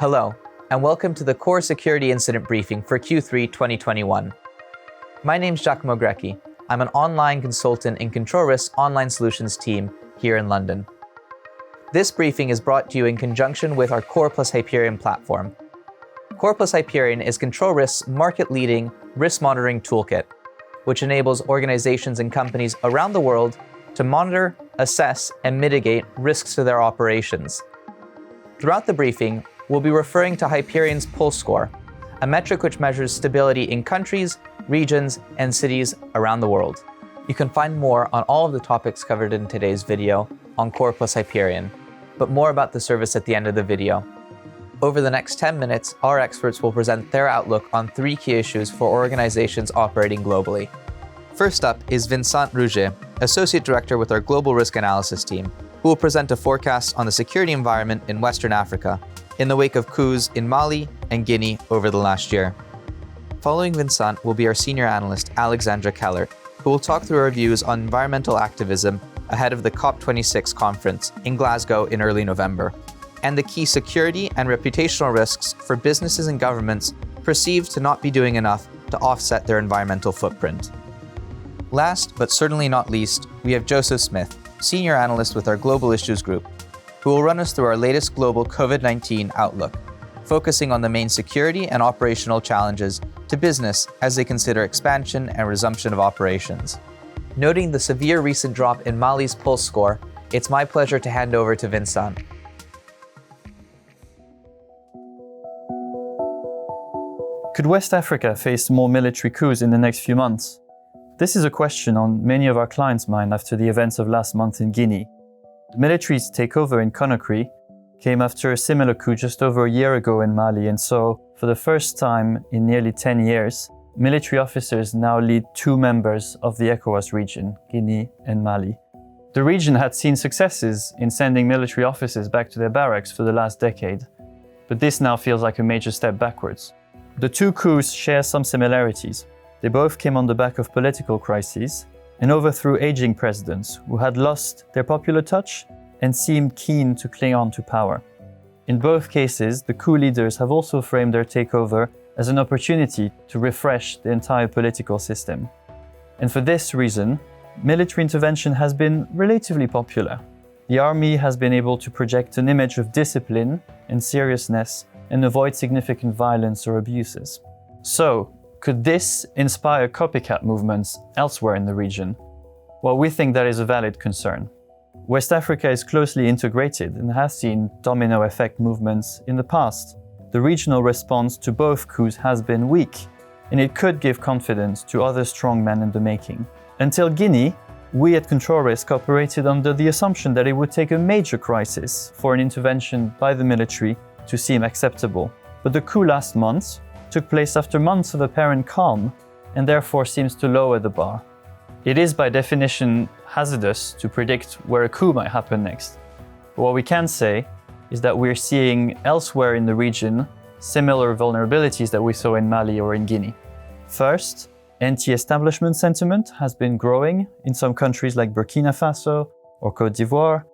Hello, and welcome to the Core Security Incident Briefing for Q3 2021. My name's Giacomo Grecchi. I'm an online consultant in Control Risk's online solutions team here in London. This briefing is brought to you in conjunction with our Core plus Hyperion platform. Core plus Hyperion is Control Risk's market-leading risk monitoring toolkit, which enables organizations and companies around the world to monitor, assess, and mitigate risks to their operations. Throughout the briefing, we'll be referring to Hyperion's Pulse Score, a metric which measures stability in countries, regions, and cities around the world. You can find more on all of the topics covered in today's video on Core plus Hyperion, but more about the service at the end of the video. Over the next 10 minutes, our experts will present their outlook on 3 key issues for organizations operating globally. First up is Vincent Rouget, Associate Director with our Global Risk Analysis team, who will present a forecast on the security environment in Western Africa in the wake of coups in Mali and Guinea over the last year. Following Vincent will be our senior analyst, Alexandra Keller, who will talk through our views on environmental activism ahead of the COP26 conference in Glasgow in early November, and the key security and reputational risks for businesses and governments perceived to not be doing enough to offset their environmental footprint. Last, but certainly not least, we have Joseph Smith, Senior Analyst with our Global Issues Group, who will run us through our latest global COVID-19 outlook, focusing on the main security and operational challenges to business as they consider expansion and resumption of operations. Noting the severe recent drop in Mali's Pulse Score, it's my pleasure to hand over to Vincent. Could West Africa face more military coups in the next few months? This is a question on many of our clients' minds after the events of last month in Guinea. The military's takeover in Conakry came after a similar coup just over a year ago in Mali, and so, for the first time in nearly 10 years, military officers now lead 2 members of the ECOWAS region, Guinea and Mali. The region had seen successes in sending military officers back to their barracks for the last decade, but this now feels like a major step backwards. The 2 coups share some similarities. They both came on the back of political crises and overthrew aging presidents who had lost their popular touch and seemed keen to cling on to power. In both cases, the coup leaders have also framed their takeover as an opportunity to refresh the entire political system. And for this reason, military intervention has been relatively popular. The army has been able to project an image of discipline and seriousness and avoid significant violence or abuses. So, could this inspire copycat movements elsewhere in the region? Well, we think that is a valid concern. West Africa is closely integrated and has seen domino effect movements in the past. The regional response to both coups has been weak, and it could give confidence to other strongmen in the making. Until Guinea, we at Control Risk operated under the assumption that it would take a major crisis for an intervention by the military to seem acceptable. But the coup last month took place after months of apparent calm and therefore seems to lower the bar. It is by definition hazardous to predict where a coup might happen next. But what we can say is that we're seeing elsewhere in the region similar vulnerabilities that we saw in Mali or in Guinea. First, anti-establishment sentiment has been growing in some countries like Burkina Faso or Côte d'Ivoire.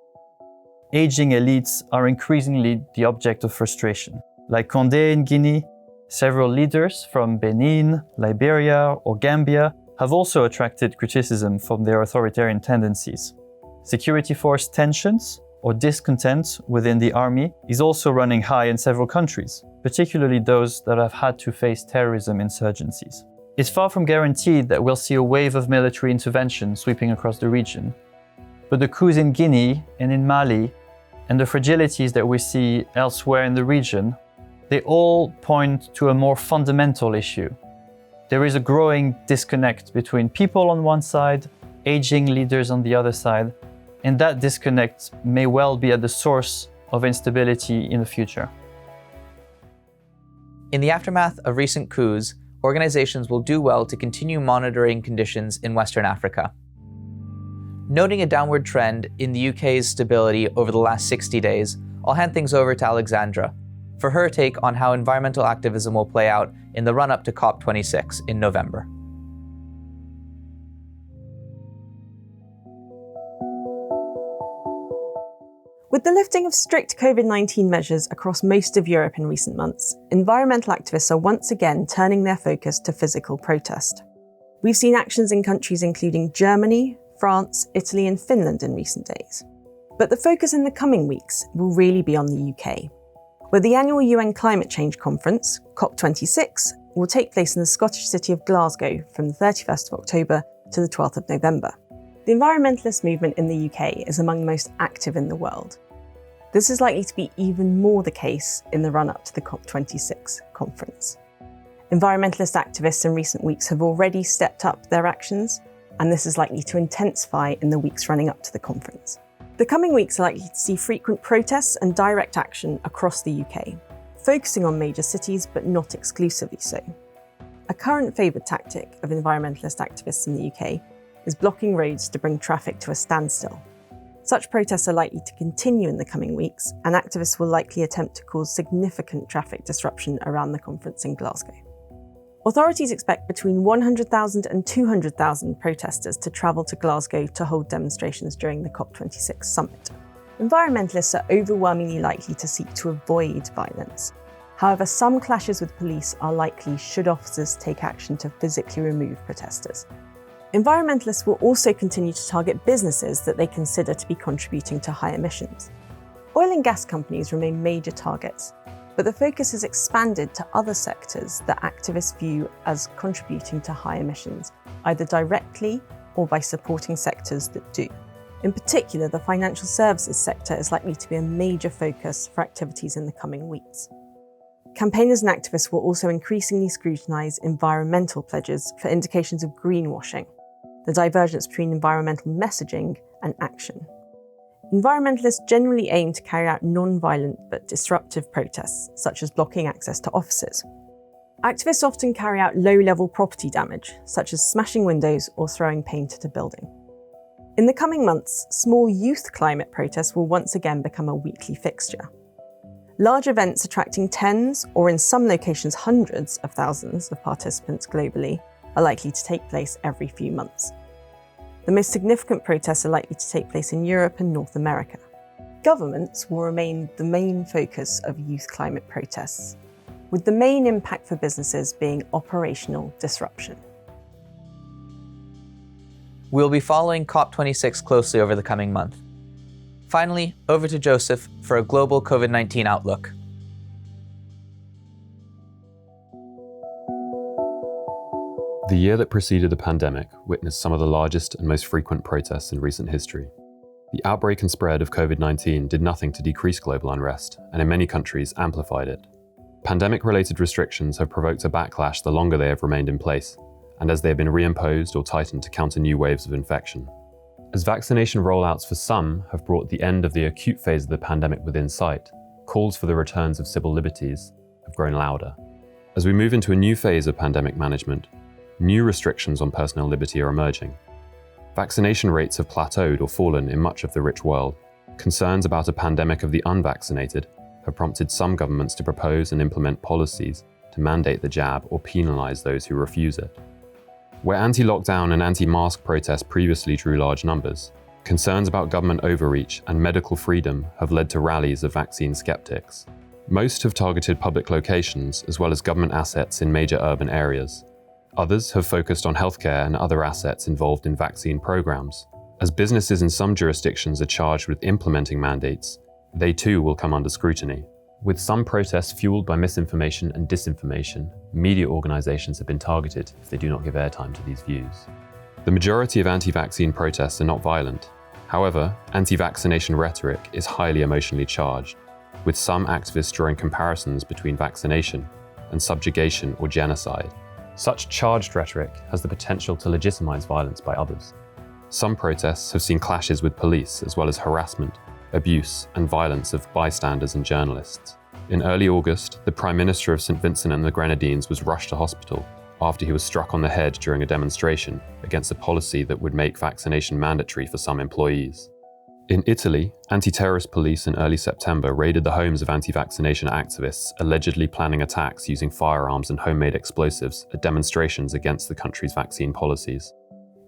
Aging elites are increasingly the object of frustration. Like Condé in Guinea, several leaders from Benin, Liberia, or Gambia have also attracted criticism from their authoritarian tendencies. Security force tensions or discontent within the army is also running high in several countries, particularly those that have had to face terrorism insurgencies. It's far from guaranteed that we'll see a wave of military intervention sweeping across the region, but the coups in Guinea and in Mali and the fragilities that we see elsewhere in the region, they all point to a more fundamental issue. There is a growing disconnect between people on one side, aging leaders on the other side, and that disconnect may well be at the source of instability in the future. In the aftermath of recent coups, organizations will do well to continue monitoring conditions in Western Africa. Noting a downward trend in the UK's stability over the last 60 days, I'll hand things over to Alexandra for her take on how environmental activism will play out in the run-up to COP26 in November. With the lifting of strict COVID-19 measures across most of Europe in recent months, environmental activists are once again turning their focus to physical protest. We've seen actions in countries including Germany, France, Italy and Finland in recent days. But the focus in the coming weeks will really be on the UK, where the annual UN Climate Change Conference, COP26, will take place in the Scottish city of Glasgow from the 31st of October to the 12th of November. The environmentalist movement in the UK is among the most active in the world. This is likely to be even more the case in the run-up to the COP26 conference. Environmentalist activists in recent weeks have already stepped up their actions, and this is likely to intensify in the weeks running up to the conference. The coming weeks are likely to see frequent protests and direct action across the UK, focusing on major cities but not exclusively so. A current favoured tactic of environmentalist activists in the UK is blocking roads to bring traffic to a standstill. Such protests are likely to continue in the coming weeks, and activists will likely attempt to cause significant traffic disruption around the conference in Glasgow. Authorities expect between 100,000 and 200,000 protesters to travel to Glasgow to hold demonstrations during the COP26 summit. Environmentalists are overwhelmingly likely to seek to avoid violence. However, some clashes with police are likely should officers take action to physically remove protesters. Environmentalists will also continue to target businesses that they consider to be contributing to high emissions. Oil and gas companies remain major targets, but the focus has expanded to other sectors that activists view as contributing to high emissions, either directly or by supporting sectors that do. In particular, the financial services sector is likely to be a major focus for activities in the coming weeks. Campaigners and activists will also increasingly scrutinise environmental pledges for indications of greenwashing, the divergence between environmental messaging and action. Environmentalists generally aim to carry out non-violent but disruptive protests, such as blocking access to offices. Activists often carry out low-level property damage, such as smashing windows or throwing paint at a building. In the coming months, small youth climate protests will once again become a weekly fixture. Large events attracting tens, or in some locations hundreds of thousands of participants globally, are likely to take place every few months. The most significant protests are likely to take place in Europe and North America. Governments will remain the main focus of youth climate protests, with the main impact for businesses being operational disruption. We'll be following COP26 closely over the coming month. Finally, over to Joseph for a global COVID-19 outlook. The year that preceded the pandemic witnessed some of the largest and most frequent protests in recent history. The outbreak and spread of COVID-19 did nothing to decrease global unrest, and in many countries amplified it. Pandemic-related restrictions have provoked a backlash the longer they have remained in place, and as they have been reimposed or tightened to counter new waves of infection. As vaccination rollouts for some have brought the end of the acute phase of the pandemic within sight, calls for the returns of civil liberties have grown louder. As we move into a new phase of pandemic management, new restrictions on personal liberty are emerging. Vaccination rates have plateaued or fallen in much of the rich world. Concerns about a pandemic of the unvaccinated have prompted some governments to propose and implement policies to mandate the jab or penalise those who refuse it. Where anti-lockdown and anti-mask protests previously drew large numbers, concerns about government overreach and medical freedom have led to rallies of vaccine skeptics. Most have targeted public locations as well as government assets in major urban areas. Others have focused on healthcare and other assets involved in vaccine programs. As businesses in some jurisdictions are charged with implementing mandates, they too will come under scrutiny. With some protests fueled by misinformation and disinformation, media organisations have been targeted if they do not give airtime to these views. The majority of anti-vaccine protests are not violent. However, anti-vaccination rhetoric is highly emotionally charged, with some activists drawing comparisons between vaccination and subjugation or genocide. Such charged rhetoric has the potential to legitimise violence by others. Some protests have seen clashes with police as well as harassment, abuse and violence of bystanders and journalists. In early August, the Prime Minister of St Vincent and the Grenadines was rushed to hospital after he was struck on the head during a demonstration against a policy that would make vaccination mandatory for some employees. In Italy, anti-terrorist police in early September raided the homes of anti-vaccination activists, allegedly planning attacks using firearms and homemade explosives at demonstrations against the country's vaccine policies.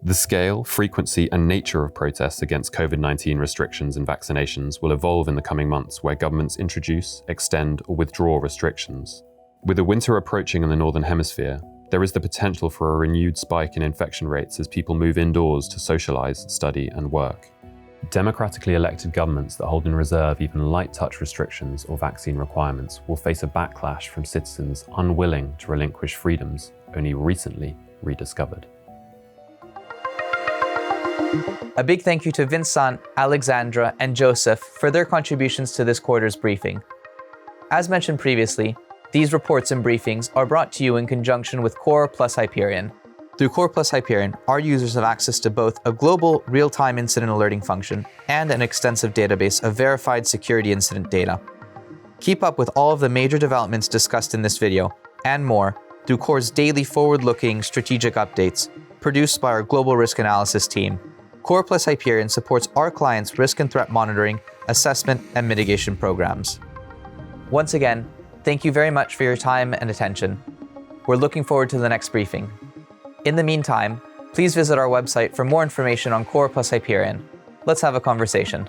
The scale, frequency, and nature of protests against COVID-19 restrictions and vaccinations will evolve in the coming months, where governments introduce, extend, or withdraw restrictions. With the winter approaching in the Northern Hemisphere, there is the potential for a renewed spike in infection rates as people move indoors to socialise, study, and work. Democratically elected governments that hold in reserve even light touch restrictions or vaccine requirements will face a backlash from citizens unwilling to relinquish freedoms only recently rediscovered. A big thank you to Vincent, Alexandra, and Joseph for their contributions to this quarter's briefing. As mentioned previously, these reports and briefings are brought to you in conjunction with Core plus Hyperion. Through Core plus Hyperion, our users have access to both a global real-time incident alerting function and an extensive database of verified security incident data. Keep up with all of the major developments discussed in this video, and more, through Core's daily forward-looking strategic updates, produced by our global risk analysis team. Core plus Hyperion supports our clients' risk and threat monitoring, assessment, and mitigation programs. Once again, thank you very much for your time and attention. We're looking forward to the next briefing. In the meantime, please visit our website for more information on Core plus Hyperion. Let's have a conversation.